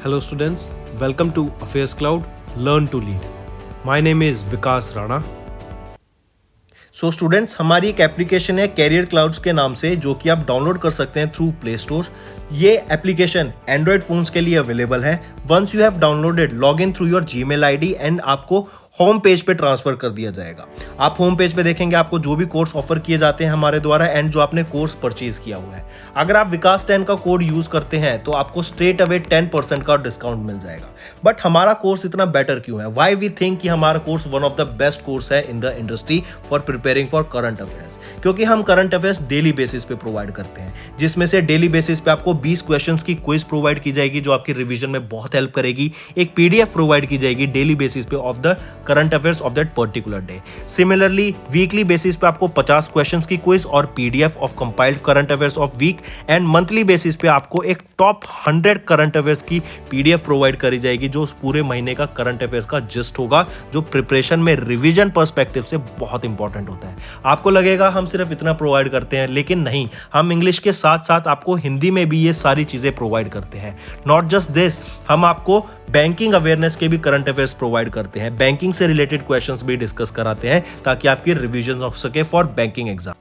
Hello students, welcome to Affairs Cloud, Learn to Lead. My name is Vikas Rana. So students हमारी एक application है career clouds के नाम से, जो कि आप डाउनलोड कर सकते हैं थ्रू प्ले स्टोर। ये एप्लीकेशन एंड्रॉयड फोन्स के लिए अवेलेबल है। Once you have downloaded, log in through your Gmail ID and आपको होम पेज पे ट्रांसफर कर दिया जाएगा। आप होम पेज पे देखेंगे आपको जो भी कोर्स ऑफर किए जाते हैं हमारे द्वारा एंड जो आपने कोर्स परचेज किया हुआ है। अगर आप विकास 10 का कोड यूज करते हैं तो आपको स्ट्रेट अवे 10% का डिस्काउंट मिल जाएगा। बट हमारा कोर्स इतना बेटर क्यों है? वाई वी थिंक कि हमारा course one of the best course है in the industry for preparing for current affairs, क्योंकि हम करंट अफेयर्स डेली बेसिस पे प्रोवाइड करते हैं, जिसमें से डेली बेसिस पे आपको 20 क्वेश्चंस की क्विज प्रोवाइड की जाएगी जो आपकी रिवीजन में बहुत हेल्प करेगी। एक पीडीएफ प्रोवाइड की जाएगी डेली बेसिस पे of the current affairs of that particular day. Similarly weekly basis पे आपको 50 क्वेश्चंस की क्विज और PDF of compiled current affairs of week, and monthly basis पे आपको एक टॉप 100 करंट अफेयर्स की पीडीएफ प्रोवाइड करी जाएगी जो उस पूरे महीने का करंट अफेयर्स का जिस्ट होगा, जो प्रिपरेशन में रिवीजन पर्सपेक्टिव से बहुत इंपॉर्टेंट होता है। आपको लगेगा हम सिर्फ इतना प्रोवाइड करते हैं, लेकिन नहीं, हम इंग्लिश के साथ साथ आपको हिंदी में भी ये सारी चीजें प्रोवाइड करते हैं। नॉट जस्ट दिस, हम आपको बैंकिंग अवेयरनेस के भी करंट अफेयर्स प्रोवाइड करते हैं, बैंकिंग से रिलेटेड क्वेश्चंस भी डिस्कस कराते हैं ताकि आपकी रिवीजन हो सके फॉर बैंकिंग एग्जाम।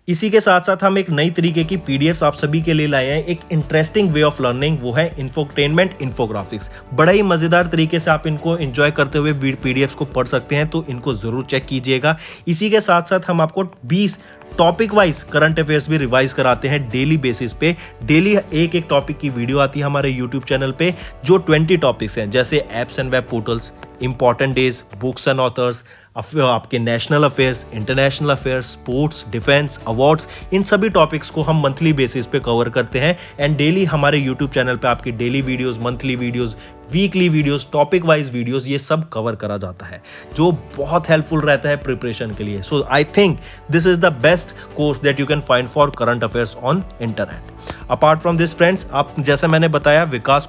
इसी के साथ साथ हम एक नई तरीके की पीडीएफ्स आप सभी के लिए लाए हैं, एक इंटरेस्टिंग वे ऑफ लर्निंग, वो है इंफोटेनमेंट इन्फोग्राफिक्स। बड़ा ही मजेदार तरीके से आप इनको एंजॉय करते हुए पीडीएफ्स को पढ़ सकते हैं, तो इनको जरूर चेक कीजिएगा। इसी के साथ साथ हम आपको 20 टॉपिक वाइज करंट अफेयर्स भी रिवाइज कराते हैं डेली बेसिस पे। डेली एक एक टॉपिक की वीडियो आती है हमारे यूट्यूब चैनल पे, जो 20 टॉपिक्स हैं, जैसे apps and web portals, important days, books and authors, आपके national affairs, international affairs, sports, defence, awards, इन सभी टॉपिक्स को हम मंथली बेसिस पे कवर करते हैं। एंड डेली हमारे यूट्यूब चैनल पे आपकी daily videos, monthly videos, weekly videos, topic wise videos, ये सब कवर करा जाता है, जो बहुत हेल्पफुल रहता है प्रिपरेशन के लिए। So I think this is the best course that you can find for current affairs on internet. Apart from this friends, आप जैसे मैंने बताया विकास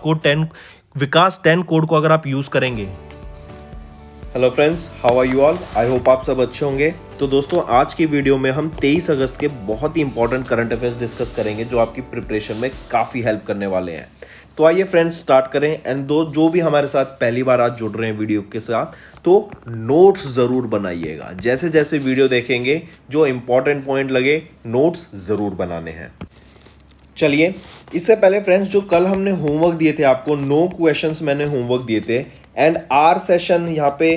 10 कोड को अगर आप यूज करेंगे। Hello friends, how are you all? I hope आप सब अच्छे होंगे। तो दोस्तों, आज की वीडियो में हम 23 अगस्त के बहुत ही इंपॉर्टेंट करंट अफेयर्स डिस्कस करेंगे जो आपकी प्रिपरेशन में काफ़ी हेल्प करने वाले हैं। तो आइए फ्रेंड्स स्टार्ट करें। एंड जो भी हमारे साथ पहली बार आज जुड़ रहे हैं वीडियो के साथ, तो नोट्स ज़रूर बनाइएगा। जैसे जैसे वीडियो देखेंगे जो इंपॉर्टेंट पॉइंट लगे, नोट्स ज़रूर बनाने हैं। चलिए, इससे पहले फ्रेंड्स, जो कल हमने होमवर्क दिए थे आपको, 9 क्वेश्चंस मैंने होमवर्क दिए थे, एंड आर सेशन यहाँ पे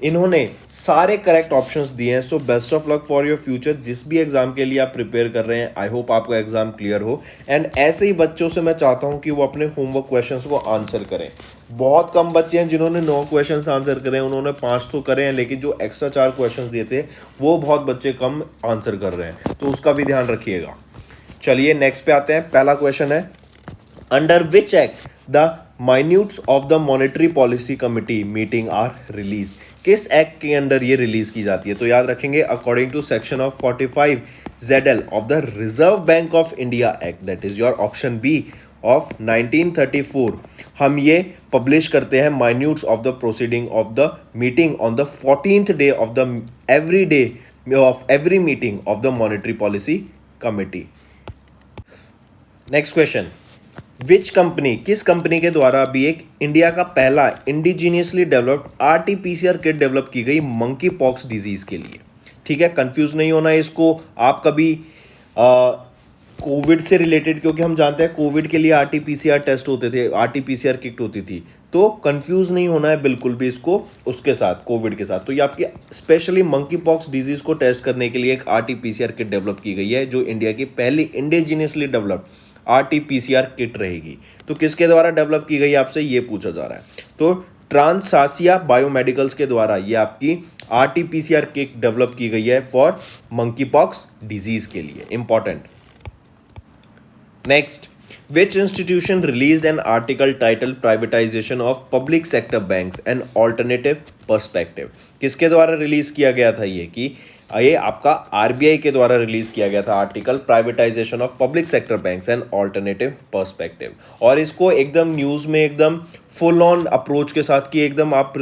इन्होंने सारे करेक्ट ऑप्शंस दिए हैं। So best of luck for your future. जिस भी एग्जाम के लिए आप प्रिपेयर कर रहे हैं, आई होप आपका एग्जाम क्लियर हो। एंड ऐसे ही बच्चों से मैं चाहता हूँ कि वो अपने होमवर्क क्वेश्चंस को आंसर करें। बहुत कम बच्चे हैं जिन्होंने 9 क्वेश्चंस आंसर करें, उन्होंने 5 तो करे हैं, लेकिन जो एक्स्ट्रा 4 क्वेश्चंस दिए थे वो बहुत बच्चे कम आंसर कर रहे हैं, तो उसका भी ध्यान रखिएगा। चलिए नेक्स्ट पे आते हैं। पहला क्वेश्चन है, under which act the minutes of the monetary policy committee meeting are release? किस एक्ट के अंडर ये रिलीज की जाती है? तो याद रखेंगे, according to section of 45 ZL of the reserve bank of India act, that is your option B of 1934, हम ये पब्लिश करते हैं minutes of the proceeding of the meeting on the 14th day of the every day of every meeting of the monetary policy committee. Next question, which company, किस company के द्वारा अभी एक India का पहला indigenously developed RT-PCR kit develop की गई monkey pox disease के लिए? ठीक है, कंफ्यूज नहीं होना है इसको। आप कभी कोविड से रिलेटेड, क्योंकि हम जानते हैं कोविड के लिए RT-PCR टेस्ट होते थे, RT-PCR किट होती थी, तो कंफ्यूज नहीं होना है बिल्कुल भी इसको उसके साथ, कोविड के साथ। तो ये आपकी स्पेशली मंकी पॉक्स डिजीज को टेस्ट करने के लिए एक RT-PCR किट डेवलप की गई है, जो इंडिया की पहली इंडिजीनियसली डेवलप्ड RT-PCR किट रहेगी। तो किसके द्वारा डेवलप की गई आपसे ये पूछा जा रहा है। तो ट्रांसासिया बायोमेडिकल्स के द्वारा ये आपकी RT-PCR किट डेवलप की गई है फॉर मंकी पॉक्स डिजीज के लिए, important. Next, which institution released an article titled privatization of public sector banks an alternative perspective? किसके द्वारा रिलीज किया गया था ये आपका RBI के द्वारा रिलीज किया गया था article, privatisation of public sector banks and alternative perspective. और इसको एकदम न्यूज में एकदम फुल ऑन अप्रोच के साथ कि एकदम आप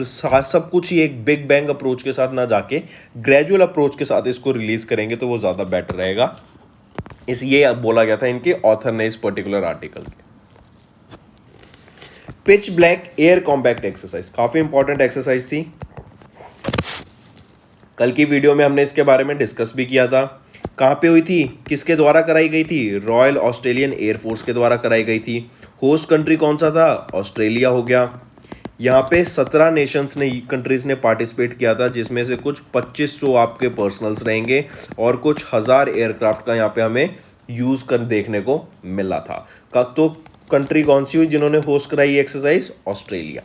सब कुछ ही एक बिग बैंग अप्रोच के साथ ना जाके ग्रेजुअल अप्रोच के साथ इसको रिलीज करेंगे तो वो ज़्यादा बेटर रहेगा। ये बोला गया था इनके ऑथर ने इस पर्टिकुलर आर्टिकल के। Pitch black air compact exercise काफी इंपॉर्टेंट एक्सरसाइज थी। कल की वीडियो में हमने इसके बारे में डिस्कस भी किया था। कहाँ पे हुई थी, किसके द्वारा कराई गई थी? रॉयल ऑस्ट्रेलियन एयरफोर्स के द्वारा कराई गई थी। होस्ट कंट्री कौन सा था? ऑस्ट्रेलिया हो गया। यहाँ पे 17 नेशंस ने कंट्रीज ने पार्टिसिपेट किया था, जिसमें से कुछ 2500 आपके पर्सनल्स रहेंगे और कुछ हजार एयरक्राफ्ट का यहाँ पे हमें यूज कर देखने को मिला था। तो कंट्री कौन सी हुई जिन्होंने होस्ट कराई एक्सरसाइज? ऑस्ट्रेलिया।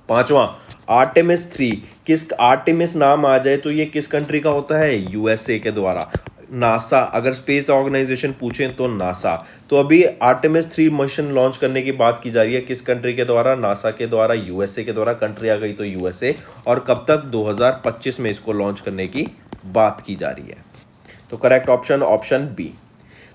पांचवा, आर्टेमिस 3। किस आर्टेमिस नाम आ जाए तो ये किस कंट्री का होता है? यूएसए के द्वारा। नासा, अगर स्पेस ऑर्गेनाइजेशन पूछें तो नासा। तो अभी आर्टेमिस 3 मिशन लॉन्च करने की बात की जा रही है किस कंट्री के द्वारा? नासा के द्वारा, यूएसए के द्वारा। कंट्री आ गई तो यूएसए, और कब तक? 2025 में इसको लॉन्च करने की बात की जा रही है। तो करेक्ट ऑप्शन ऑप्शन बी।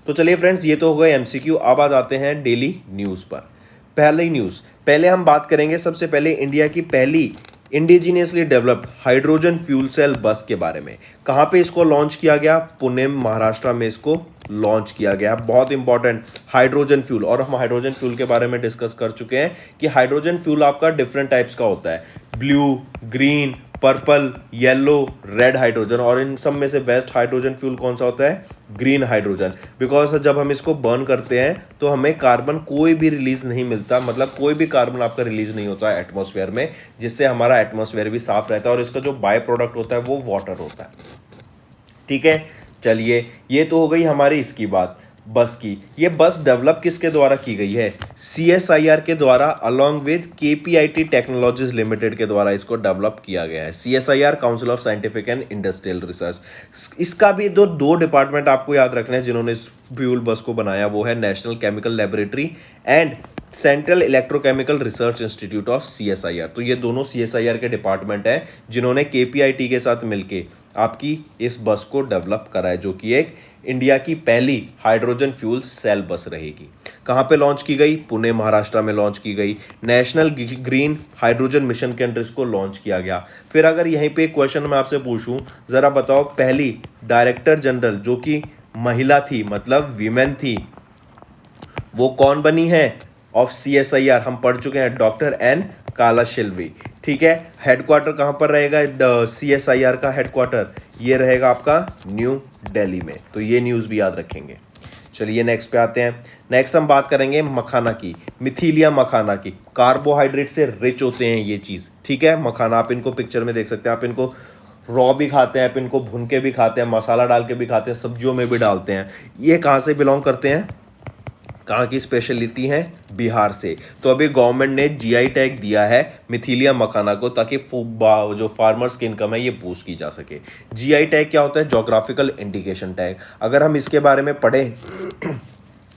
तो चलिए फ्रेंड्स, ये तो हो गए एमसीक्यू। अब आ जाते हैं डेली न्यूज़ पर। पहली न्यूज़, पहले हम बात करेंगे सबसे पहले इंडिया की पहली indigenously developed hydrogen fuel cell bus के बारे में। कहाँ पे इसको लॉन्च किया गया? पुणे महाराष्ट्र में इसको लॉन्च किया गया। बहुत इंपॉर्टेंट, हाइड्रोजन फ्यूल। और हम हाइड्रोजन फ्यूल के बारे में डिस्कस कर चुके हैं कि हाइड्रोजन फ्यूल आपका डिफरेंट टाइप्स का होता है, blue, green, purple, yellow, red hydrogen. और इन सब में से बेस्ट हाइड्रोजन फ्यूल कौन सा होता है? Green hydrogen. बिकॉज जब हम इसको बर्न करते हैं तो हमें कार्बन कोई भी रिलीज नहीं मिलता, मतलब कोई भी कार्बन आपका रिलीज नहीं होता है एटमॉस्फेयर में, जिससे हमारा एटमॉस्फेयर भी साफ रहता है। और इसका जो बाय प्रोडक्ट होता है वो वाटर होता है। ठीक है, चलिए ये तो हो गई हमारी इसकी बात, बस की। ये बस डेवलप किसके द्वारा की गई है? CSIR के द्वारा along with KPIT technologies limited के द्वारा इसको डेवलप किया गया है। CSIR, council of scientific and industrial research. इसका भी दो डिपार्टमेंट आपको याद रखने हैं जिन्होंने इस फ्यूल बस को बनाया, वो है national chemical laboratory and central electrochemical research institute of CSIR। तो ये दोनों CSIR के डिपार्टमेंट हैं जिन्होंने KPIT के साथ मिलके आपकी इस बस को डेवलप करा है, जो कि एक इंडिया की पहली हाइड्रोजन फ्यूल सेल बस रहेगी। कहाँ पे लॉन्च की गई? पुणे महाराष्ट्र में लॉन्च की गई। नेशनल ग्रीन हाइड्रोजन मिशन के अंडर इसको लॉन्च किया गया। फिर अगर यहीं पे एक क्वेश्चन मैं आपसे पूछूं, जरा बताओ, पहली डायरेक्टर जनरल जो कि महिला थी, मतलब वीमेन थी, वो कौन बनी है ऑफ CSIR? हम पढ़ चुके हैं, डॉक्टर एन कालाशिल्वी। ठीक है, हेडक्वार्टर कहां पर रहेगा CSIR का? हेडक्वार्टर ये रहेगा आपका न्यू दिल्ली में। तो ये न्यूज़ भी याद रखेंगे। चलिए नेक्स्ट पे आते हैं। नेक्स्ट हम बात करेंगे मखाना की, मिथिलिया मखाना की। कार्बोहाइड्रेट से रिच होते हैं ये चीज़। ठीक है, मखाना आप इनको पिक्चर में देख सकते हैं। आप इनको रॉ भी खाते हैं, आप इनको भून के भी खाते हैं, मसाला डाल के भी खाते हैं, सब्जियों में भी डालते हैं। ये कहाँ से बिलोंग करते हैं? कहाँ की स्पेशलिटी है? बिहार से। तो अभी गवर्नमेंट ने GI टैग दिया है मिथिलिया मखाना को, ताकि जो फार्मर्स की इनकम है ये बूस्ट की जा सके। GI टैग क्या होता है? Geographical indication tag. अगर हम इसके बारे में पढ़ें,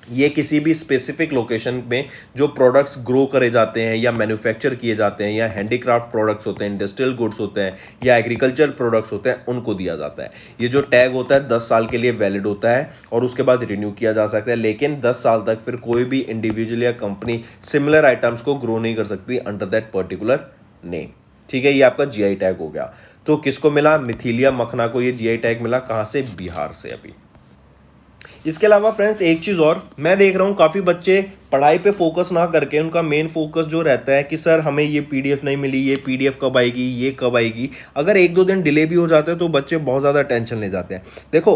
ये किसी भी स्पेसिफिक लोकेशन में जो प्रोडक्ट्स ग्रो करे जाते हैं या मैन्युफैक्चर किए जाते हैं, या हैंडीक्राफ्ट प्रोडक्ट्स होते हैं, इंडस्ट्रियल गुड्स होते हैं, या एग्रीकल्चर प्रोडक्ट्स होते हैं, उनको दिया जाता है। ये जो टैग होता है 10 साल के लिए वैलिड होता है और उसके बाद रिन्यू किया जा सकता है, लेकिन 10 साल तक फिर कोई भी इंडिविजुअल या कंपनी सिमिलर आइटम्स को ग्रो नहीं कर सकती अंडर दैट पर्टिकुलर नेम। ठीक है, ये आपका GI टैग हो गया। तो किसको मिला? मिथिलिया मखाना को ये GI टैग मिला। कहाँ से? बिहार से। अभी इसके अलावा फ्रेंड्स एक चीज़ और मैं देख रहा हूँ, काफ़ी बच्चे पढ़ाई पे फोकस ना करके उनका मेन फोकस जो रहता है कि सर हमें ये PDF नहीं मिली, ये PDF कब आएगी, ये कब आएगी। अगर 1-2 दिन डिले भी हो जाते हैं तो बच्चे बहुत ज़्यादा टेंशन ले जाते हैं। देखो,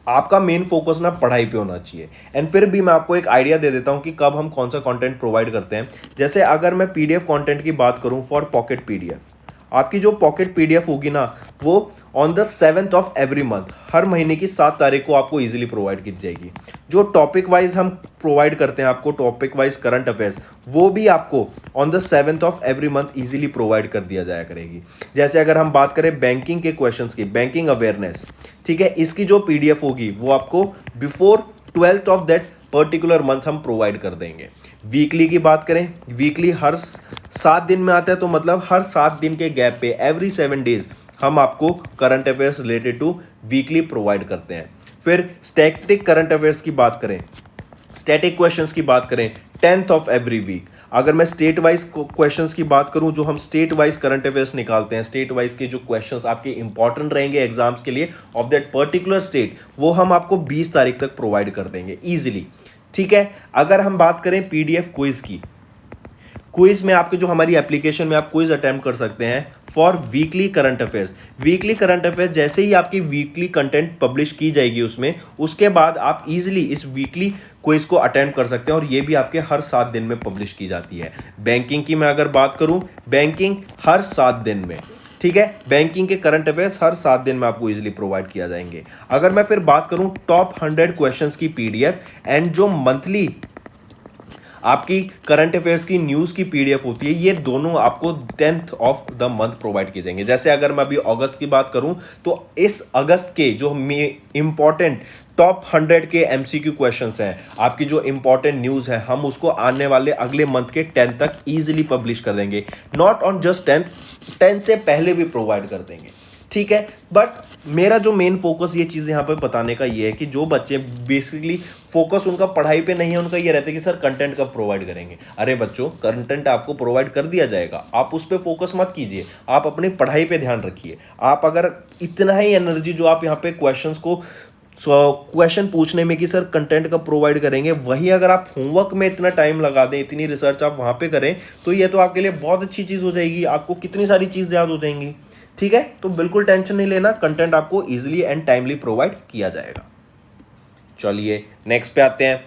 आपका मेन फोकस ना पढ़ाई पे होना चाहिए। एंड फिर भी मैं आपको एक आइडिया दे देता हूँ कि कब हम कौन सा कंटेंट प्रोवाइड करते हैं। जैसे अगर मैं PDF कंटेंट की बात करूँ फॉर पॉकेट PDF, आपकी जो पॉकेट PDF होगी ना, वो on the 7th of every month, हर महीने की 7 तारीख को आपको इजीली प्रोवाइड की जाएगी। जो टॉपिक वाइज हम प्रोवाइड करते हैं आपको, टॉपिक वाइज करंट अफेयर्स, वो भी आपको on the 7th of every month easily provide कर दिया जाया करेगी। जैसे अगर हम बात करें बैंकिंग के क्वेश्चंस की, बैंकिंग अवेयरनेस, ठीक है, इसकी जो PDF होगी वो आपको before 12th of that particular month हम प्रोवाइड कर देंगे। वीकली की बात करें, वीकली हर 7 दिन में आता है, तो मतलब हर 7 दिन के गैप पे, एवरी 7 डेज हम आपको current affairs related to weekly provide करते हैं। फिर स्टैटिक करंट अफेयर्स की बात करें, स्टैटिक क्वेश्चंस की बात करें 10th ऑफ एवरी वीक। अगर मैं स्टेट वाइज क्वेश्चंस की बात करूं, जो हम स्टेट वाइज करंट अफेयर्स निकालते हैं, स्टेट वाइज के जो क्वेश्चंस आपके इंपॉर्टेंट रहेंगे एग्जाम्स के लिए ऑफ दैट पर्टिकुलर स्टेट, वो हम आपको 20 तारीख तक प्रोवाइड कर देंगे इजीली। ठीक है, अगर हम बात करें PDF क्विज की, क्विज में आपके जो हमारी एप्लीकेशन में आप क्विज अटेम्प्ट कर सकते हैं for weekly current affairs. Weekly current affairs जैसे ही आपकी वीकली कंटेंट पब्लिश की जाएगी उसमें, उसके बाद आप इजीली इस वीकली क्विज को अटेम्प्ट कर सकते हैं और ये भी आपके हर 7 दिन में पब्लिश की जाती है। बैंकिंग की मैं अगर बात करूं, बैंकिंग हर 7 दिन में, ठीक है, बैंकिंग के करंट अफेयर्स हर 7 दिन में आपको इजीली प्रोवाइड किया जाएंगे। अगर मैं फिर बात करूं टॉप 100 क्वेश्चंस की पीडीएफ एंड जो मंथली आपकी करंट अफेयर्स की न्यूज़ की पीडीएफ होती है, ये दोनों आपको 10th of the month provide किए जाएंगे। जैसे अगर मैं अभी अगस्त की बात करूं तो इस अगस्त के जो इंपॉर्टेंट टॉप 100 के एमसीक्यू क्वेश्चंस हैं, आपकी जो इंपॉर्टेंट न्यूज़ है, हम उसको आने वाले अगले मंथ के 10 तक इजीली पब्लिश कर देंगे। नॉट ऑन जस्ट 10 से पहले भी प्रोवाइड कर देंगे, ठीक है। बट मेरा जो मेन फोकस ये चीज़ यहाँ पे बताने का ये है कि जो बच्चे बेसिकली फोकस उनका पढ़ाई पे नहीं है, उनका ये रहता है कि सर कंटेंट कब प्रोवाइड करेंगे। अरे बच्चों, कंटेंट आपको प्रोवाइड कर दिया जाएगा, आप उस पर फोकस मत कीजिए, आप अपनी पढ़ाई पे ध्यान रखिए। आप अगर इतना ही एनर्जी जो आप यहाँ पे क्वेश्चन पूछने में कि सर कंटेंट कब प्रोवाइड करेंगे, वही अगर आप होमवर्क में इतना टाइम लगा दें, इतनी रिसर्च आप वहाँ पे करें, तो ये तो आपके लिए बहुत अच्छी चीज़ हो जाएगी, आपको कितनी सारी चीज़ याद हो जाएंगी, ठीक है। तो बिल्कुल टेंशन नहीं लेना, कंटेंट आपको इजीली एंड टाइमली प्रोवाइड किया जाएगा। चलिए नेक्स्ट पे आते हैं।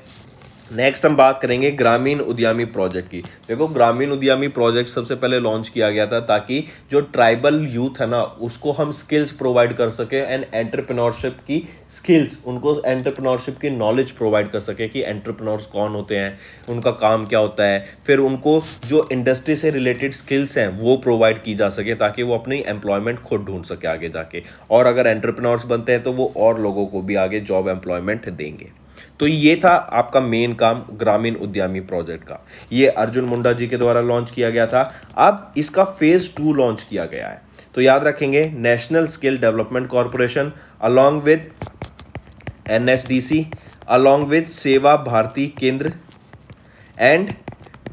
नेक्स्ट हम बात करेंगे ग्रामीण उद्यमी प्रोजेक्ट की। देखो, ग्रामीण उद्यमी प्रोजेक्ट सबसे पहले लॉन्च किया गया था ताकि जो ट्राइबल यूथ है ना, उसको हम स्किल्स प्रोवाइड कर सके एंड एंटरप्रेन्योरशिप की स्किल्स, उनको एंटरप्रेन्योरशिप की नॉलेज प्रोवाइड कर सके कि एंटरप्रेन्योर्स कौन होते हैं, उनका काम क्या होता है, फिर उनको जो इंडस्ट्री से रिलेटेड स्किल्स हैं वो प्रोवाइड की जा सके ताकि वो अपनी एम्प्लॉयमेंट खुद ढूंढ सके आगे जाके, और अगर एंटरप्रेन्योर्स बनते हैं तो वो और लोगों को भी आगे जॉब एम्प्लॉयमेंट देंगे। तो ये था आपका मेन काम ग्रामीण उद्यमी प्रोजेक्ट का। ये अर्जुन मुंडा जी के द्वारा लॉन्च किया गया था। अब इसका फेज 2 लॉन्च किया गया है। तो याद रखेंगे, national skill development corporation along with NSDC, along with सेवा भारती केंद्र एंड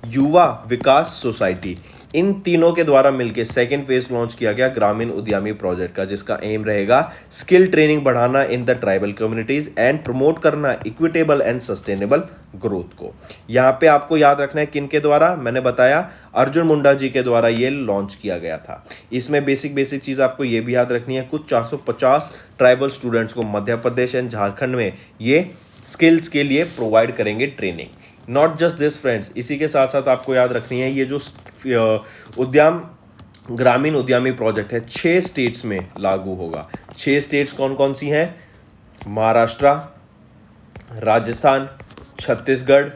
युवा विकास सोसाइटी, इन तीनों के द्वारा मिलकर सेकेंड फेज लॉन्च किया गया ग्रामीण उद्यमी प्रोजेक्ट का, जिसका एम रहेगा स्किल ट्रेनिंग बढ़ाना in the tribal communities and promote करना इक्विटेबल एंड सस्टेनेबल ग्रोथ को। यहाँ पे आपको याद रखना है किन के द्वारा, मैंने बताया अर्जुन मुंडा जी के द्वारा ये लॉन्च किया गया था। इसमें बेसिक चीज़ आपको ये भी याद रखनी है, कुछ 450 ट्राइबल स्टूडेंट्स को मध्य प्रदेश एंड झारखंड में ये स्किल्स के लिए प्रोवाइड करेंगे training. Not just this friends, इसी के साथ साथ आपको याद रखनी है ये जो ग्रामीण उद्यमी प्रोजेक्ट है 6 स्टेट्स में लागू होगा। 6 स्टेट्स कौन कौन सी हैं? महाराष्ट्र, राजस्थान, छत्तीसगढ़,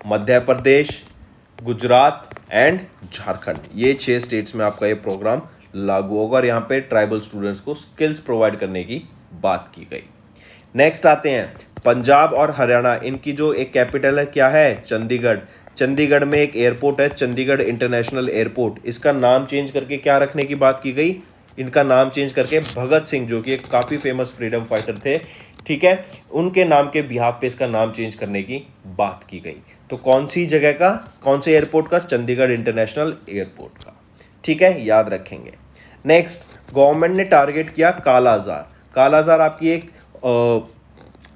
मध्य प्रदेश, गुजरात एंड झारखंड। ये 6 स्टेट्स में आपका ये प्रोग्राम लागू होगा और यहाँ पे ट्राइबल स्टूडेंट्स को स्किल्स प्रोवाइड करने की बात की गई। नेक्स्ट आते हैं पंजाब और हरियाणा, इनकी जो एक कैपिटल है क्या है? चंडीगढ़। चंडीगढ़ में एक एयरपोर्ट है, चंडीगढ़ इंटरनेशनल एयरपोर्ट। इसका नाम चेंज करके क्या रखने की बात की गई? इनका नाम चेंज करके भगत सिंह, जो कि एक काफ़ी फेमस फ्रीडम फाइटर थे, ठीक है, उनके नाम के बिहाफ पे इसका नाम चेंज करने की बात की गई। तो कौन सी जगह का, कौन से एयरपोर्ट का? चंडीगढ़ इंटरनेशनल एयरपोर्ट का, ठीक है, याद रखेंगे। नेक्स्ट, गवर्नमेंट ने टारगेट किया कालाजार। कालाजार आपकी एक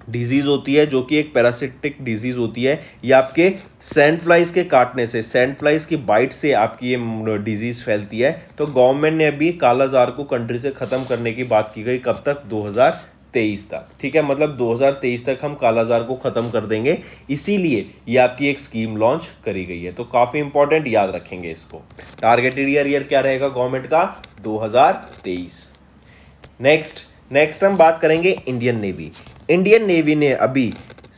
डिजीज़ होती है जो कि एक पैरासिटिक डिजीज़ होती है। ये आपके सैंड फ्लाइज के काटने से, सैंड फ्लाइज की बाइट से आपकी ये डिजीज़ फैलती है। तो गवर्नमेंट ने अभी कालाजार को कंट्री से ख़त्म करने की बात की गई। कब तक? 2023 तक, ठीक है, मतलब 2023 तक हम कालाजार को ख़त्म कर देंगे। इसीलिए ये आपकी एक स्कीम लॉन्च करी गई है। तो काफ़ी इंपॉर्टेंट, याद रखेंगे इसको। टारगेटेड ईयर क्या रहेगा गवर्नमेंट का? 2023। नेक्स्ट हम बात करेंगे इंडियन नेवी। इंडियन नेवी ने अभी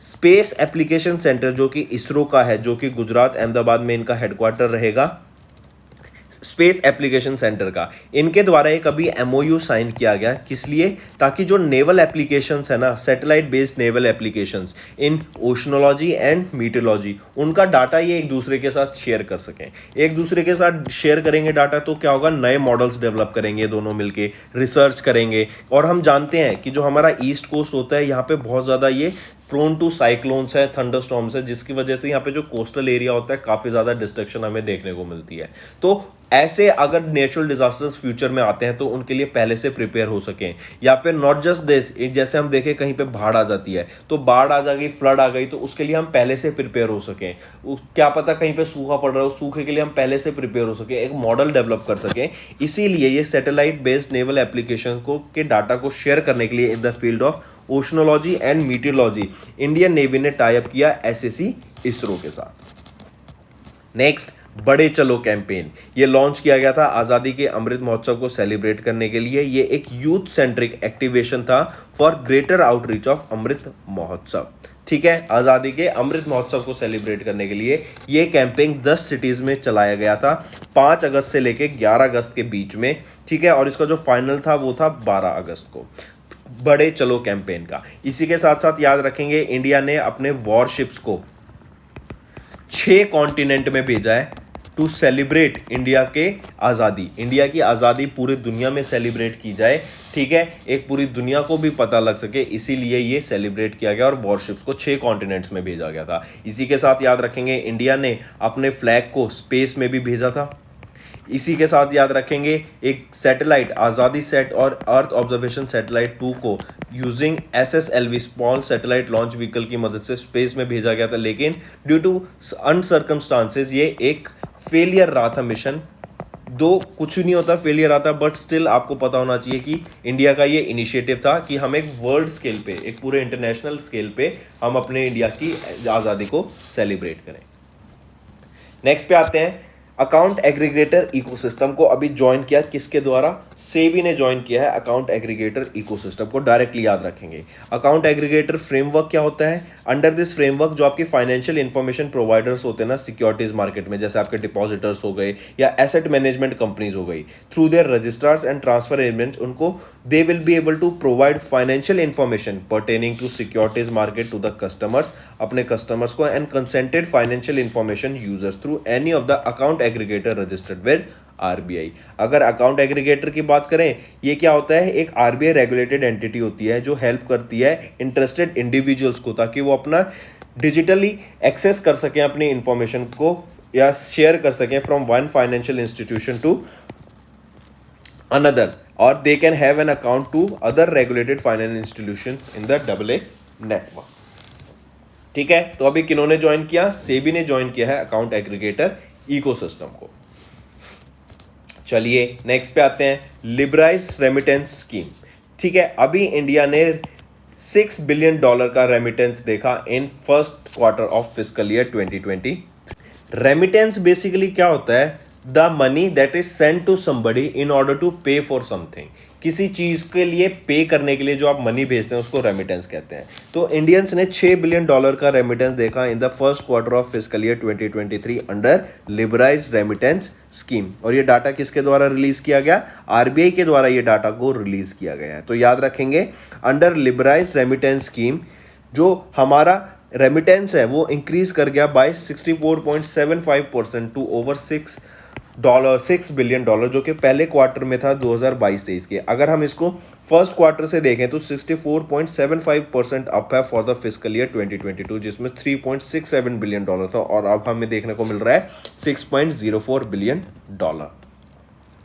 स्पेस एप्लीकेशन सेंटर, जो कि इसरो का है, जो कि गुजरात अहमदाबाद में इनका हेडक्वार्टर रहेगा, स्पेस एप्लीकेशन सेंटर का, इनके द्वारा एक अभी एमओयू साइन किया गया। किस लिए? ताकि जो नेवल एप्लीकेशंस है ना, satellite based naval applications in oceanology and meteorology, उनका डाटा ये एक दूसरे के साथ शेयर कर सकें। एक दूसरे के साथ शेयर करेंगे डाटा तो क्या होगा? नए मॉडल्स डेवलप करेंगे, दोनों मिलके रिसर्च करेंगे। और हम जानते हैं कि जो हमारा ईस्ट कोस्ट होता है, यहाँ पे बहुत ज़्यादा ये प्रोन टू साइक्लोन्स है, थंडरस्टॉर्म्स है, जिसकी वजह से यहाँ पे जो कोस्टल एरिया होता है काफ़ी ज़्यादा डिस्ट्रक्शन हमें देखने को मिलती है। तो ऐसे अगर नेचुरल डिजास्टर्स फ्यूचर में आते हैं तो उनके लिए पहले से प्रिपेयर हो सकें, या फिर नॉट जस्ट दिस, जैसे हम देखें कहीं पे बाढ़ आ जाती है तो बाढ़ आ जाएगी, फ्लड आ गई, तो उसके लिए हम पहले से प्रिपेयर हो सकें। क्या पता कहीं पे सूखा पड़ रहा हो, सूखे के लिए हम पहले से प्रिपेयर हो सकें, एक मॉडल डेवलप कर सकें। इसीलिए ये सैटेलाइट बेस्ड नेवल एप्लीकेशन को के डाटा को शेयर करने के लिए in the field of oceanology and meteorology Indian navy ने टाई अप किया एसएससी इसरो के साथ। नेक्स्ट, बड़े चलो कैंपेन, ये लॉन्च किया गया था आज़ादी के अमृत महोत्सव को सेलिब्रेट करने के लिए। ये एक यूथ सेंट्रिक एक्टिवेशन था for greater outreach of Amrit Mahotsav. ठीक है, आज़ादी के अमृत महोत्सव को सेलिब्रेट करने के लिए ये कैंपेन 10 सिटीज़ में चलाया गया था 5 अगस्त से लेके 11 अगस्त के बीच में। ठीक है, और इसका जो फाइनल था वो था 12 अगस्त को, बड़े चलो कैंपेन का। इसी के साथ साथ याद रखेंगे इंडिया ने अपने वॉरशिप्स को 6 कॉन्टिनेंट में भेजा है टू सेलिब्रेट इंडिया की आज़ादी पूरी दुनिया में सेलिब्रेट की जाए। ठीक है, एक पूरी दुनिया को भी पता लग सके, इसीलिए ये सेलिब्रेट किया गया और वॉरशिप्स को 6 कॉन्टिनेंट्स में भेजा गया था। इसी के साथ याद रखेंगे इंडिया ने अपने फ्लैग को स्पेस में भी भेजा था। इसी के साथ याद रखेंगे एक सैटेलाइट आज़ादी सेट और अर्थ ऑब्जर्वेशन सैटेलाइट 2 को using SSLV small satellite launch vehicle की मदद से स्पेस में भेजा गया था, लेकिन ड्यू टू अनसर्कमस्टांसेस ये एक फेलियर रहा था मिशन। दो कुछ नहीं होता, फेलियर आता, बट स्टिल आपको पता होना चाहिए कि इंडिया का ये इनिशिएटिव था कि हम एक वर्ल्ड स्केल पे, एक पूरे इंटरनेशनल स्केल पे हम अपने इंडिया की आज़ादी को सेलिब्रेट करें। नेक्स्ट पे आते हैं, अकाउंट एग्रीगेटर इकोसिस्टम को अभी ज्वाइन किया किसके द्वारा? सेबी ने ज्वाइन किया है अकाउंट एग्रीगेटर इकोसिस्टम को। डायरेक्टली याद रखेंगे अकाउंट एग्रीगेटर फ्रेमवर्क क्या होता है? अंडर दिस फ्रेमवर्क जो आपके फाइनेंशियल इंफॉर्मेशन प्रोवाइडर्स होते हैं ना सिक्योरिटीज मार्केट में, जैसे आपके डिपॉजिटर्स हो गए या एसेट मैनेजमेंट कंपनीज हो गई, through their registrars and transfer agents, उनको they will be able to provide financial information pertaining to securities market to the customers, अपने कस्टमर्स को, and consented financial information users through any of the account aggregator registered with RBI. अगर account aggregator की बात करें, ये क्या होता है? एक आरबीआई रेगुलेटेड एंटिटी होती है जो हेल्प करती है इंटरेस्टेड इंडिविजुअल्स को, ताकि वो अपना डिजिटली एक्सेस कर सकें अपनी इंफॉर्मेशन को या शेयर कर सकें from one financial institution to another, और they can have an account to other regulated financial institutions in the AA network. ठीक है, तो अभी किन्होंने ज्वाइन किया? सेबी ने ज्वाइन किया है अकाउंट एग्रीगेटर इकोसिस्टम को। चलिए नेक्स्ट पे आते हैं, लिबराइज्ड रेमिटेंस स्कीम। ठीक है, अभी इंडिया ने $6 बिलियन का रेमिटेंस देखा in first quarter of fiscal year 2020। Remittance basically क्या होता है? The money that is send to somebody in order to pay for something, किसी चीज के लिए पे करने के लिए जो आप मनी भेजते हैं उसको रेमिटेंस कहते हैं। तो इंडियंस ने $6 बिलियन का रेमिटेंस देखा in the first quarter of fiscal year 2023 under liberalised remittance scheme. और ये डाटा किसके द्वारा रिलीज किया गया? आरबीआई के द्वारा ये डाटा को रिलीज किया गया है। तो याद रखेंगे अंडर लिबराइज्ड रेमिटेंस स्कीम जो हमारा रेमिटेंस है वो इंक्रीज कर गया बाय 64.75% टू ओवर $6 बिलियन, जो कि पहले क्वार्टर में था 2022-23 के। अगर हम इसको फर्स्ट क्वार्टर से देखें तो 64.75% अप है फॉर द फिस्कल ईयर 2022, जिसमें $3.67 बिलियन था, और अब हमें देखने को मिल रहा है $6.04 बिलियन।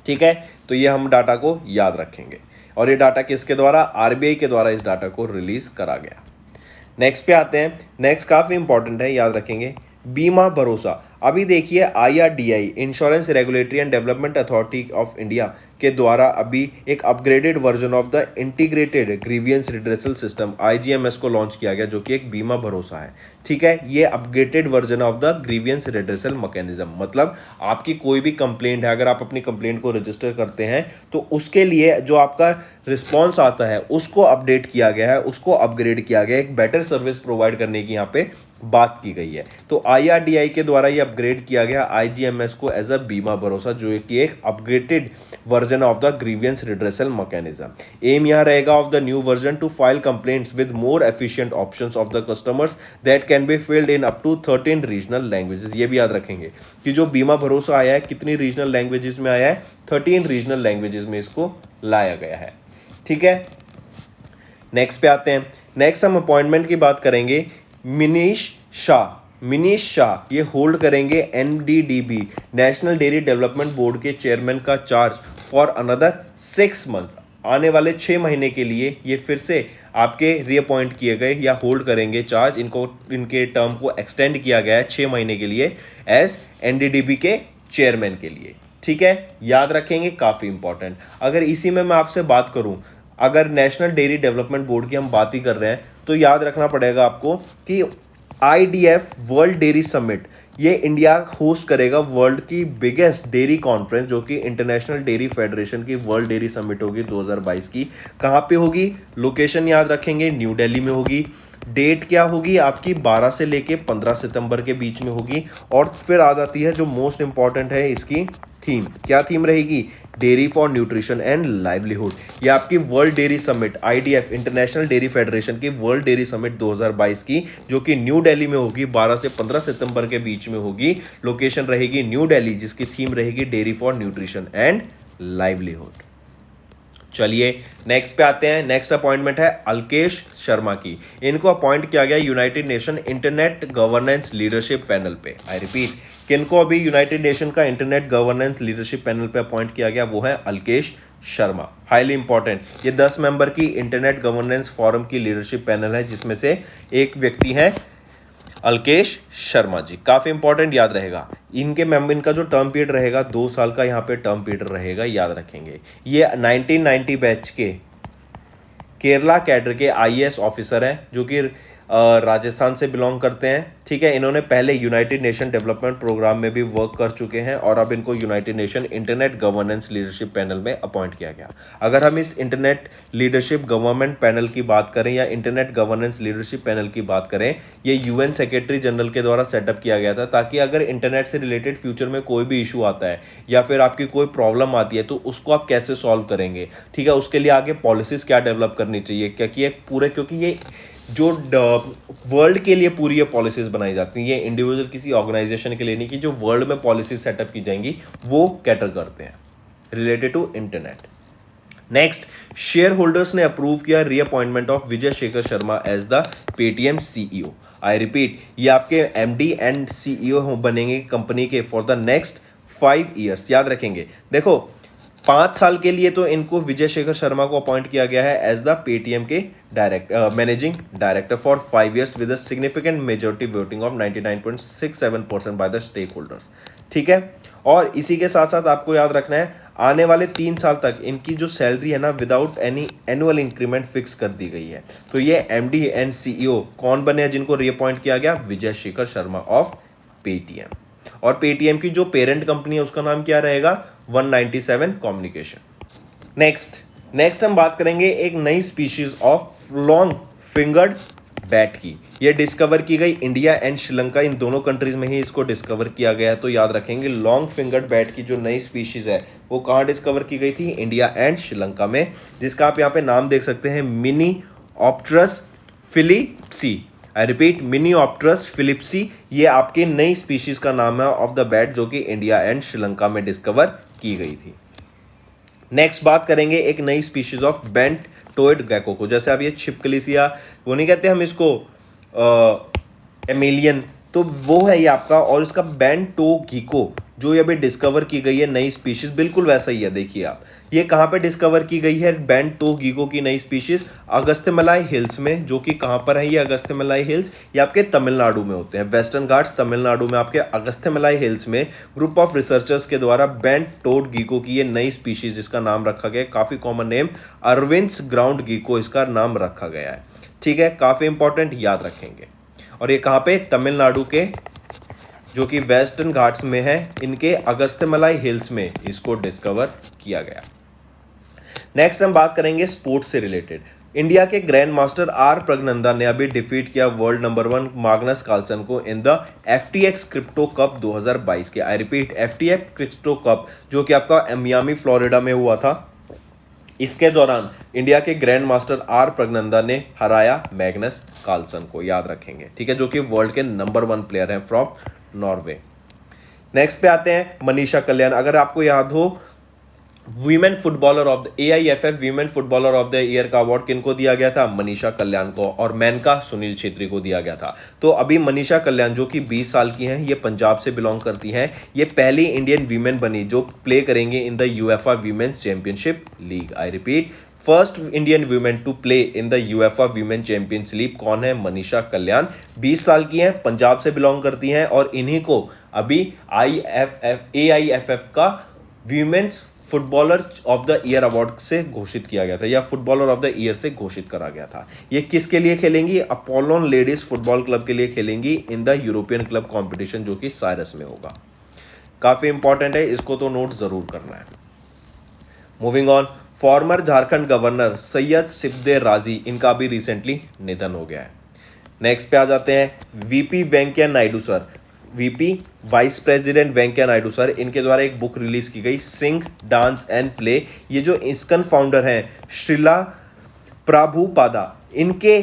ठीक है, तो ये हम डाटा को याद रखेंगे, और ये डाटा किसके द्वारा? आरबीआई के द्वारा इस डाटा को रिलीज करा गया। नेक्स्ट पे आते हैं, नेक्स्ट काफी इंपॉर्टेंट है, याद रखेंगे बीमा भरोसा। अभी देखिए IRDAI insurance regulatory and development authority of India के द्वारा अभी एक upgraded version of the integrated grievance redressal system IGMS को लॉन्च किया गया, जो कि एक बीमा भरोसा है। ठीक है, ये upgraded version of the grievance redressal mechanism, मतलब आपकी कोई भी कंप्लेंट है, अगर आप अपनी कंप्लेंट को रजिस्टर करते हैं तो उसके लिए जो आपका रिस्पॉन्स आता है उसको अपडेट किया गया है, उसको अपग्रेड किया गया है, एक बेटर सर्विस प्रोवाइड करने की यहाँ पे बात की गई है। तो IRDAI के द्वारा ये अपग्रेड किया गया IGMS को एज अ बीमा भरोसा, जो कि एक upgraded version of the grievance redressal mechanism. एम यहाँ रहेगा of the new version to file complaints with more efficient options of the customers that can be filled in up to 13 regional languages. ये भी याद रखेंगे कि जो बीमा भरोसा आया है कितनी रीजनल लैंग्वेजेस में आया है? 13 रीजनल लैंग्वेजेस में इसको लाया गया है। ठीक है, नेक्स्ट पे आते हैं, नेक्स्ट हम अपॉइंटमेंट की बात करेंगे। मिनीश शाह ये होल्ड करेंगे NDDB national dairy development board के चेयरमैन का चार्ज फॉर अनदर 6 मंथ। आने वाले 6 महीने के लिए ये फिर से आपके रीअपॉइंट किए गए या होल्ड करेंगे चार्ज। इनके टर्म को एक्सटेंड किया गया है 6 महीने के लिए एज एनडीडीबी के चेयरमैन के लिए। ठीक है, याद रखेंगे, काफी इंपॉर्टेंट। अगर इसी में मैं आपसे बात करूं, अगर नेशनल डेयरी डेवलपमेंट बोर्ड की हम बात ही कर रहे हैं तो याद रखना पड़ेगा आपको कि IDF वर्ल्ड डेयरी समिट ये इंडिया होस्ट करेगा वर्ल्ड की बिगेस्ट डेयरी कॉन्फ्रेंस, जो कि इंटरनेशनल डेयरी फेडरेशन की वर्ल्ड डेयरी समिट होगी 2022 की। कहाँ पे होगी? लोकेशन याद रखेंगे, न्यू दिल्ली में होगी। डेट क्या होगी आपकी? 12 से लेके 15 सितंबर के बीच में होगी। और फिर आ जाती है जो मोस्ट इंपॉर्टेंट है इसकी थीम। क्या थीम रहेगी? Dairy for nutrition and livelihood. ये आपकी world dairy summit IDF international dairy federation की वर्ल्ड डेयरी समिट 2022 की, जो कि न्यू दिल्ली में होगी, 12 से 15 सितंबर के बीच में होगी। लोकेशन रहेगी न्यू दिल्ली, जिसकी थीम रहेगी dairy for nutrition and livelihood. चलिए नेक्स्ट पे आते हैं। नेक्स्ट अपॉइंटमेंट है अल्केश शर्मा की। इनको अपॉइंट किया गया United Nation internet governance leadership panel पे। आई रिपीट, किनको अभी यूनाइटेड नेशन का इंटरनेट गवर्नेंस लीडरशिप पैनल पे अपॉइंट किया गया? वो है अल्केश शर्मा। हाईली इंपॉर्टेंट, ये 10 मेंबर की इंटरनेट गवर्नेंस फोरम की लीडरशिप पैनल है, जिसमें से एक व्यक्ति है अल्केश शर्मा जी। काफी इंपॉर्टेंट, याद रहेगा। इनका जो टर्म पीरियड रहेगा 2 साल का यहाँ पे टर्म पीरियड रहेगा, याद रखेंगे। ये 1990 बैच के केरला कैडर के IAS ऑफिसर हैं, जो कि राजस्थान से बिलोंग करते हैं। ठीक है, इन्होंने पहले यूनाइटेड नेशन डेवलपमेंट प्रोग्राम में भी वर्क कर चुके हैं और अब इनको United Nation internet governance leadership panel में अपॉइंट किया गया। अगर हम इस इंटरनेट लीडरशिप गवर्नमेंट पैनल की बात करें या इंटरनेट गवर्नेंस लीडरशिप पैनल की बात करें, ये UN सेक्रेटरी जनरल के द्वारा सेटअप किया गया था, ताकि अगर इंटरनेट से रिलेटेड फ्यूचर में कोई भी इशू आता है या फिर आपकी कोई प्रॉब्लम आती है तो उसको आप कैसे सॉल्व करेंगे। ठीक है, उसके लिए आगे पॉलिसीज क्या डेवलप करनी चाहिए, क्योंकि ये जो वर्ल्ड के लिए पूरी ये पॉलिसीज बनाई जाती हैं, ये इंडिविजुअल किसी ऑर्गेनाइजेशन के लिए नहीं, कि जो वर्ल्ड में पॉलिसीज सेटअप की जाएंगी वो कैटर करते हैं related to internet. Next, share holders ने अप्रूव किया reappointment of Vijay Shekhar Sharma as the Paytm CEO। I repeat, ये आपके MD एंड CEO बनेंगे कंपनी के फॉर द नेक्स्ट 5 ईयर्स। याद रखेंगे, देखो 5 साल के लिए तो इनको विजय शेखर शर्मा को अपॉइंट किया गया है एज द पेटीएम के managing director for 5 years with a significant majority voting of 99.67% by the stake holders. ठीक है, और इसी के साथ साथ आपको याद रखना है, आने वाले 3 साल तक इनकी जो सैलरी है ना, without any annual increment fix कर दी गई है। तो ये MD एंड CEO कौन बने हैं जिनको रीअपॉइंट किया गया? विजय शेखर शर्मा ऑफ पेटीएम। और पेटीएम की जो पेरेंट कंपनी है उसका नाम क्या रहेगा? 197 कम्युनिकेशन। नेक्स्ट हम बात करेंगे एक नई species of long fingered bat की। ये डिस्कवर की गई इंडिया एंड श्रीलंका, इन दोनों कंट्रीज में ही इसको डिस्कवर किया गया है। तो याद रखेंगे, लॉन्ग फिंगर्ड बैट की जो नई स्पीशीज है वो कहाँ डिस्कवर की गई थी? इंडिया एंड श्रीलंका में, जिसका आप यहाँ पे नाम देख सकते हैं, मिनीऑप्टरस फिलिप्सी। आई रिपीट, मिनीऑप्टरस फिलिप्सी, ये आपकी नई स्पीशीज का नाम है ऑफ द बैट, जो कि इंडिया एंड श्रीलंका में डिस्कवर की गई थी। नेक्स्ट बात करेंगे एक नई स्पीशीज ऑफ बेंट टोइड गैको को। जैसे आप ये छिपकलीसिया, वो नहीं कहते हम इसको एमेलियन, तो वो है ये आपका। और इसका बेंट टो गीको जो ये अभी डिस्कवर की गई है नई स्पीशीज, बिल्कुल वैसा ही है। देखिए आप, ये कहाँ पे डिस्कवर की गई है बेंट टो गीको की नई स्पीशीज? अगस्त्यमलाई हिल्स में, जो कि कहाँ पर है ये अगस्त्यमलाई हिल्स? ये आपके तमिलनाडु में होते हैं, वेस्टर्न घाट्स तमिलनाडु में आपके अगस्त्यमलाई हिल्स में ग्रुप ऑफ रिसर्चर्स के द्वारा बेंट टोड गीको की ये नई स्पीशीज, जिसका नाम रखा गया, काफी कॉमन नेम अरविंद्स ग्राउंड गीको इसका नाम रखा गया है। ठीक है, काफी इंपॉर्टेंट, याद रखेंगे। और ये कहाँ पे? तमिलनाडु के, जो कि वेस्टर्न घाट्स में है, इनके अगस्त्यमलाई हिल्स में इसको डिस्कवर किया गया। नेक्स्ट हम बात करेंगे स्पोर्ट्स से रिलेटेड। इंडिया के ग्रैंड मास्टर आर प्रज्ञनंदा ने अभी डिफीट किया वर्ल्ड नंबर 1 माग्नस कार्लसन को in the FTX crypto cup 2022 के। I repeat, FTX crypto cup, जो कि आपका मियामी फ्लोरिडा में हुआ था। इसके दौरान इंडिया के ग्रैंड मास्टर आर प्रज्ञनंदा ने हराया मैग्नस कार्लसन को, याद रखेंगे। ठीक है, जो कि वर्ल्ड के नंबर 1 प्लेयर हैं फ्रॉम नॉर्वे। नेक्स्ट पे आते हैं मनीषा कल्याण। अगर आपको याद हो, women footballer of the AIFF women footballer of the year का अवार्ड किनको दिया गया था? मनीषा कल्याण को। और मैन का सुनील छेत्री को दिया गया था। तो अभी मनीषा कल्याण जो कि 20 साल की हैं, ये पंजाब से बिलोंग करती हैं। ये पहली इंडियन वीमेन बनी जो प्ले करेंगे in the UEFA women's championship league. I repeat, first Indian women to play in the UEFA women champions league कौन है? मनीषा कल्याण। 20 साल की हैं, पंजाब से बिलोंग करती हैं और इन्हीं को अभी AIFF का women's footballer of the year award से घोषित किया गया था, या फुटबॉलर ऑफ द ईयर से घोषित करा गया था। ये किसके लिए खेलेंगी? अपोलोन लेडीज फुटबॉल क्लब के लिए खेलेंगी in the European club competition जो कि साइरस में होगा। काफी इंपॉर्टेंट है, इसको तो नोट जरूर करना है। Moving on, former Jharkhand governor Syed Sibtey Razi, इनका भी रिसेंटली निधन हो गया है। नेक्स्ट पे आ जाते हैं VP Venkaiah Naidu sir. VP vice president Venkaiah Naidu sir, इनके द्वारा एक बुक रिलीज की गई, सिंग डांस एंड प्ले। ये जो इस्कन फाउंडर हैं श्रीला प्रभुपादा, इनके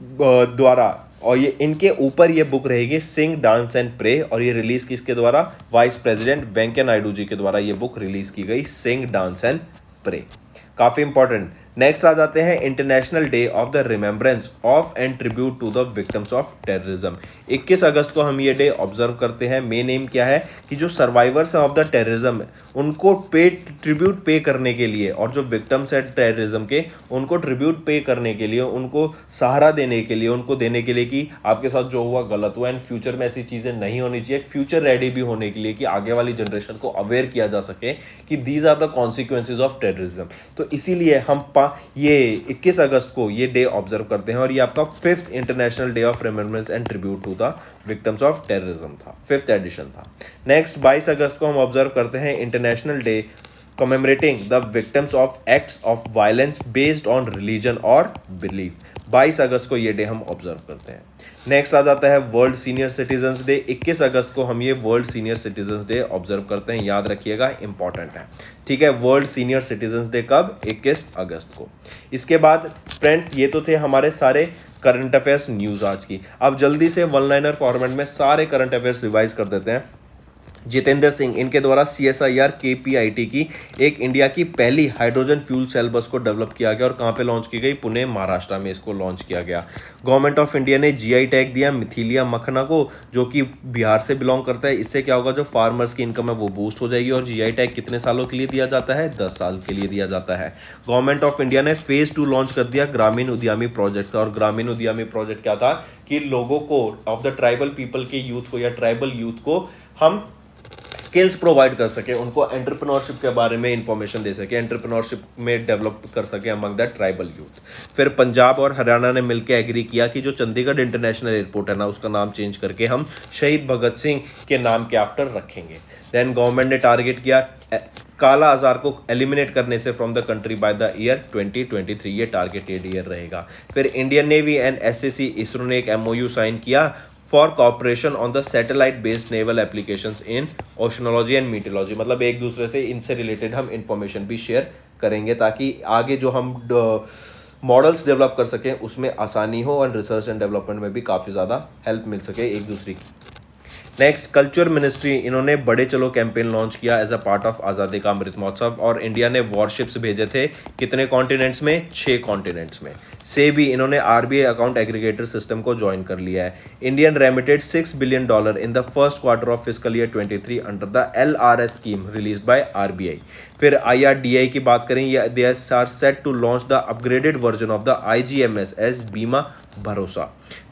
द्वारा, और ये इनके ऊपर ये बुक रहेगी सिंग डांस एंड प्रे, और ये रिलीज किसके द्वारा? वाइस प्रेसिडेंट वेंकैया नायडू जी के द्वारा ये बुक रिलीज की गई, सिंग डांस एंड प्रे। काफी इंपॉर्टेंट। नेक्स्ट आ जाते हैं international day of the remembrance of and tribute to the victims of terrorism. 21 अगस्त को हम ये डे ऑब्जर्व करते हैं। मेन एम क्या है कि जो सर्वाइवर्स हैं ऑफ द टेररिज्म, उनको ट्रिब्यूट पे करने के लिए, और जो विक्टिम्स हैं टेररिज्म के, उनको ट्रिब्यूट पे करने के लिए, उनको सहारा देने के लिए, उनको देने के लिए कि आपके साथ जो हुआ गलत हुआ, एंड फ्यूचर में ऐसी चीज़ें नहीं होनी चाहिए। फ्यूचर रेडी भी होने के लिए कि आगे वाली जनरेशन को अवेयर किया जा सके कि these are the consequences of terrorism. तो इसीलिए हम ये 21 अगस्त को ये डे ऑब्जर्व करते हैं, और ये आपका 5th international day of remembrance and tribute to the victims of terrorism था, 5th एडिशन था। नेक्स्ट 22 अगस्त को हम ऑब्जर्व करते हैं international day commemorating the victims of acts of violence based on religion और बिलीफ। 22 अगस्त को ये डे हम ऑब्जर्व करते हैं। नेक्स्ट आ जाता है वर्ल्ड सीनियर सिटीजन्स डे। 21 अगस्त को हम ये world senior citizens day observe करते हैं, याद रखिएगा, इंपॉर्टेंट है। ठीक है, वर्ल्ड सीनियर सिटीजन्स डे कब? 21 अगस्त को। इसके बाद फ्रेंड्स, ये तो थे हमारे सारे करंट अफेयर्स न्यूज़ आज की। अब जल्दी से वन लाइनर फॉर्मेट में सारे करंट अफेयर्स रिवाइज कर देते हैं। जितेंद्र सिंह, इनके द्वारा CSIR KPIT की एक इंडिया की पहली हाइड्रोजन फ्यूल सेल बस को डेवलप किया गया, और कहाँ पे लॉन्च की गई? पुणे, महाराष्ट्र में इसको लॉन्च किया गया। गवर्नमेंट ऑफ इंडिया ने GI टैग दिया मिथिलिया मखना को, जो कि बिहार से बिलोंग करता है। इससे क्या होगा? जो फार्मर्स की इनकम है वो बूस्ट हो जाएगी। और GI टैग कितने सालों के लिए दिया जाता है? 10 साल के लिए दिया जाता है। गवर्नमेंट ऑफ इंडिया ने फेज 2 लॉन्च कर दिया ग्रामीण उद्यमी प्रोजेक्ट का। और ग्रामीण उद्यमी प्रोजेक्ट क्या था कि लोगों को, ऑफ द ट्राइबल पीपल के यूथ को या ट्राइबल यूथ को हम स्किल्स प्रोवाइड कर सके, उनको एंटरप्रेन्योरशिप के बारे में इंफॉर्मेशन दे सके, एंटरप्रेन्योरशिप में डेवलप कर सके अमंग द ट्राइबल यूथ। फिर पंजाब और हरियाणा ने मिलकर एग्री किया कि जो चंडीगढ़ इंटरनेशनल एयरपोर्ट है ना, उसका नाम चेंज करके हम शहीद भगत सिंह के नाम के आफ्टर रखेंगे। देन गवर्नमेंट ने टारगेट किया काला आजार को एलिमिनेट करने से from the country by the year 2023। ये टारगेटेड ईयर रहेगा। फिर Indian navy and SSC ISRO ने एक MOU साइन किया for cooperation on the satellite based naval applications in oceanology and meteorology. मतलब एक दूसरे से इनसे रिलेटेड हम इंफॉर्मेशन भी शेयर करेंगे, ताकि आगे जो हम मॉडल्स डेवलप कर सकें उसमें आसानी हो, और रिसर्च एंड डेवलपमेंट में भी काफ़ी ज़्यादा हेल्प मिल सके एक दूसरे की। नेक्स्ट, कल्चर मिनिस्ट्री, इन्होंने बड़े चलो कैंपेन लॉन्च किया एज अ पार्ट ऑफ आज़ादी का अमृत महोत्सव, और इंडिया ने वॉरशिप्स भेजे थे कितने कॉन्टिनेंट्स में? 6 कॉन्टिनेंट्स में। से भी इन्होंने RBI अकाउंट एग्रीगेटर सिस्टम को ज्वाइन कर लिया है। Indian remitted $6 billion in the first quarter of fiscal year 23 under the LRS scheme release by RBI। फिर IRDAI की बात करें, they are set to launch the upgraded version of the IGMS as Bima Bharosa.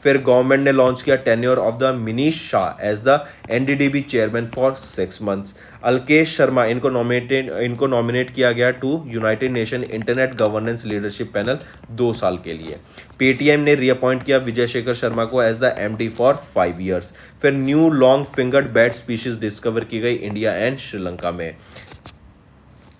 फिर government ने launch किया tenure of the Meenesh Shah as the NDDB chairman for 6 months. Alkesh Sharma, इनको nominate किया गया to United Nation internet governance leadership panel 2 साल के लिए। Paytm ने रीअपॉइंट किया विजय शेखर शर्मा को as the MD for 5 years. फिर new long fingered bat species discover की गई इंडिया एंड श्रीलंका में।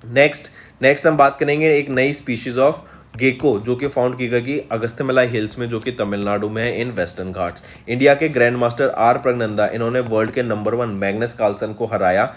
नेक्स्ट हम बात करेंगे एक नई स्पीशीज ऑफ गेको, जो कि फाउंड की गई अगस्त्यमलाई हिल्स में, जो कि तमिलनाडु में है इन वेस्टर्न घाट्स। इंडिया के ग्रैंड मास्टर R प्रगनंदा, इन्होंने वर्ल्ड के नंबर 1 मैग्नस कार्लसन को हराया।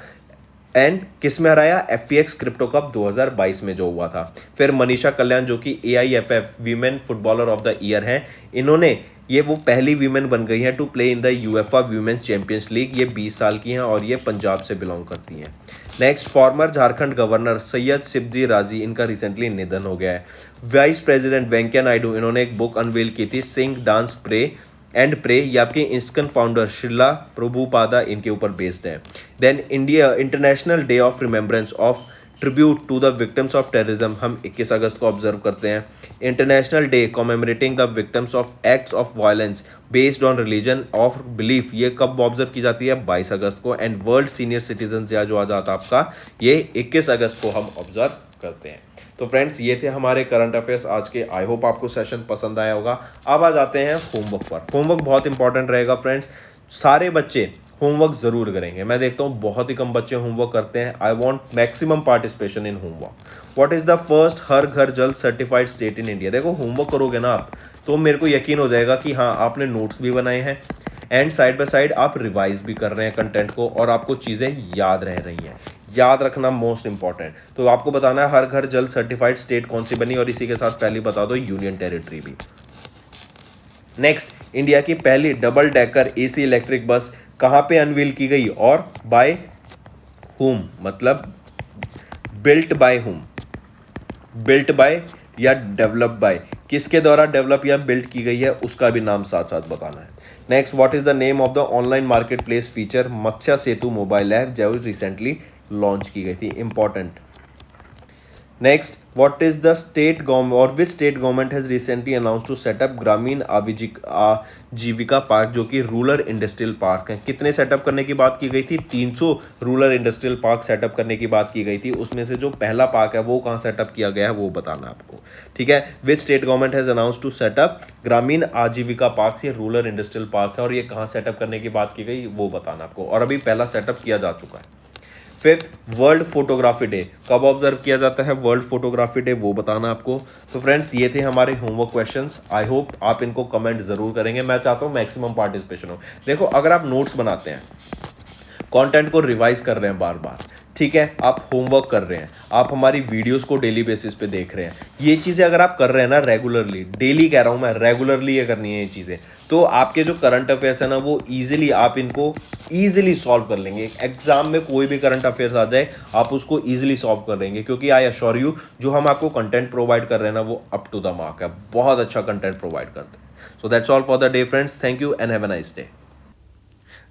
एंड किस में हराया? FTX क्रिप्टो कप 2022 में जो हुआ था। फिर मनीषा कल्याण, जो कि AIFF women footballer of the year हैं, इन्होंने ये वो पहली वीमेन बन गई हैं to play in the UEFA women champions league. ये 20 साल की हैं और ये पंजाब से बिलोंग करती हैं। Next, farmer Jharkhand governor Syed Shivji राजी, इनका रिसेंटली निधन हो गया है। वाइस प्रेसिडेंट वेंकैया नायडू, इन्होंने एक बुक अनवील की थी, sing dance pray and pray, ये आपके इंस्कन फाउंडर श्रीला प्रभुपादा इनके ऊपर बेस्ड है। Then India international day of remembrance of tribute to the victims of terrorism हम 21 अगस्त को ऑब्जर्व करते हैं। International day commemorating the victims of acts of violence based on religion of belief, ये कब ऑब्जर्व की जाती है? 22 अगस्त को। And world senior citizen day जो आ जाता है आपका, ये 21 अगस्त को हम ऑब्जर्व करते हैं। तो फ्रेंड्स, ये थे हमारे करंट अफेयर्स आज के। आई होप आपको सेशन पसंद आया होगा। अब आ जाते हैं होमवर्क पर। होमवर्क बहुत इंपॉर्टेंट रहेगा फ्रेंड्स, सारे बच्चे होमवर्क जरूर करेंगे। मैं देखता हूँ बहुत ही कम बच्चे होमवर्क करते हैं। I want maximum participation in homework. What is the first Har Ghar Jal certified state in India? देखो, होमवर्क करोगे ना आप, तो मेरे को यकीन हो जाएगा कि हाँ, आपने नोट्स भी बनाए हैं एंड साइड बाय साइड आप रिवाइज भी कर रहे हैं कंटेंट को, और आपको चीज़ें याद रह रही हैं। याद रखना मोस्ट इंपॉर्टेंट। तो आपको बताना है हर घर जल सर्टिफाइड स्टेट कौन सी बनी, और इसी के साथ पहले बता दो यूनियन टेरिटरी भी। नेक्स्ट, इंडिया की पहली double decker AC electric bus कहाँ पे अनवील की गई और बाय हुम? मतलब built by whom, built by या डेवलप बाय, किसके द्वारा डेवलप या बिल्ट की गई है, उसका भी नाम साथ साथ बताना है। Next, what is the name of the online market place feature Matsya Setu mobile app जो रिसेंटली लॉन्च की गई थी? Important. Next, what is the state government और which state government has recently announce to set up ग्रामीण आजीविका पार्क, जो कि rural industrial park है। कितने सेटअप करने की बात की गई थी? 300 रूरल इंडस्ट्रियल पार्क सेटअप करने की बात की गई थी। उसमें से जो पहला पार्क है वो कहाँ सेटअप किया गया है वो बताना आपको, ठीक है। Which state government has announce to set up ग्रामीण आजीविका पार्क, ये रूरल इंडस्ट्रियल पार्क है और ये कहाँ सेटअप करने की बात की गई वो बताना आपको, और अभी पहला सेटअप किया जा चुका है। फिफ्थ, वर्ल्ड फोटोग्राफी डे कब ऑब्जर्व किया जाता है? वर्ल्ड फोटोग्राफी डे वो बताना आपको। तो फ्रेंड्स, ये थे हमारे होमवर्क क्वेश्चंस। आई होप आप इनको कमेंट जरूर करेंगे। मैं चाहता हूँ मैक्सिमम पार्टिसिपेशन हो। देखो, अगर आप नोट्स बनाते हैं, कंटेंट को रिवाइज कर रहे हैं बार बार, ठीक है, आप होमवर्क कर रहे हैं, आप हमारी वीडियोस को डेली बेसिस पे देख रहे हैं, ये चीज़ें अगर आप कर रहे हैं ना रेगुलरली, डेली कह रहा हूँ मैं, रेगुलरली ये करनी है ये चीज़ें, तो आपके जो करंट अफेयर्स है ना वो इजीली आप इनको इजीली सॉल्व कर लेंगे। एग्जाम में कोई भी करंट अफेयर्स आ जाए आप उसको इजीली सॉल्व कर लेंगे, क्योंकि आई अश्योर यू जो हम आपको कंटेंट प्रोवाइड कर रहे हैं ना वो अप टू द मार्क है, बहुत अच्छा कंटेंट प्रोवाइड करते हैं। So that's all for the day friends, thank you and have a nice day.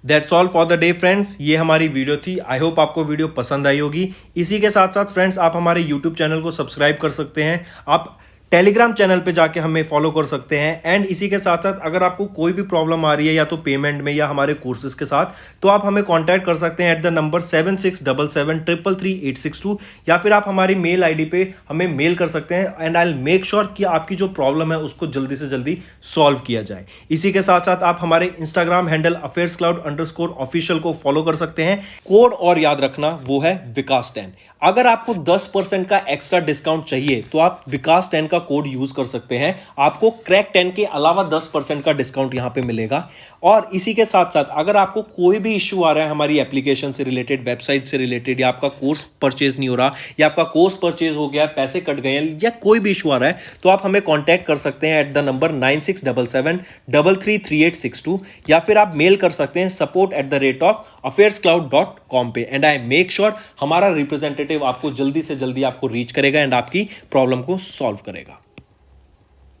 That's all for the day friends, ये हमारी वीडियो थी। आई होप आपको वीडियो पसंद आई होगी। इसी के साथ साथ फ्रेंड्स, आप हमारे यूट्यूब चैनल को सब्सक्राइब कर सकते हैं, आप टेलीग्राम चैनल पे जाके हमें फॉलो कर सकते हैं। एंड इसी के साथ साथ अगर आपको कोई भी प्रॉब्लम आ रही है या तो पेमेंट में या हमारे कोर्सेज के साथ, तो आप हमें कांटेक्ट कर सकते हैं एट द नंबर 7677333862, या फिर आप हमारी मेल आईडी पे हमें मेल कर सकते हैं and I will make sure कि आपकी जो प्रॉब्लम है उसको जल्दी से जल्दी सॉल्व किया जाए। इसी के साथ साथ आप हमारे इंस्टाग्राम हैंडल affairscloud_official को फॉलो कर सकते हैं। कोड और याद रखना, वो है विकास 10। अगर आपको 10% का एक्स्ट्रा डिस्काउंट चाहिए तो आप विकास 10 का कोड यूज कर सकते हैं, आपको क्रैक 10 के अलावा 10% का डिस्काउंट यहां पे मिलेगा। और इसी के साथ साथ अगर आपको कोई भी इश्यू आ रहा है हमारी एप्लीकेशन से रिलेटेड, वेबसाइट से रिलेटेड, या आपका कोर्स परचेज नहीं हो रहा, या आपका कोर्स परचेज हो गया, पैसे कट गए हैं, या कोई भी इशू आ रहा है, तो आप हमें कॉन्टैक्ट कर सकते हैं एट द नंबर 9677333862, या फिर आप मेल कर सकते हैं support@affairscloud.com पे। एंड आई मेक श्योर हमारा रिप्रेजेंटेटिव आपको जल्दी से जल्दी आपको रीच करेगा एंड आपकी प्रॉब्लम को सॉल्व करेगा।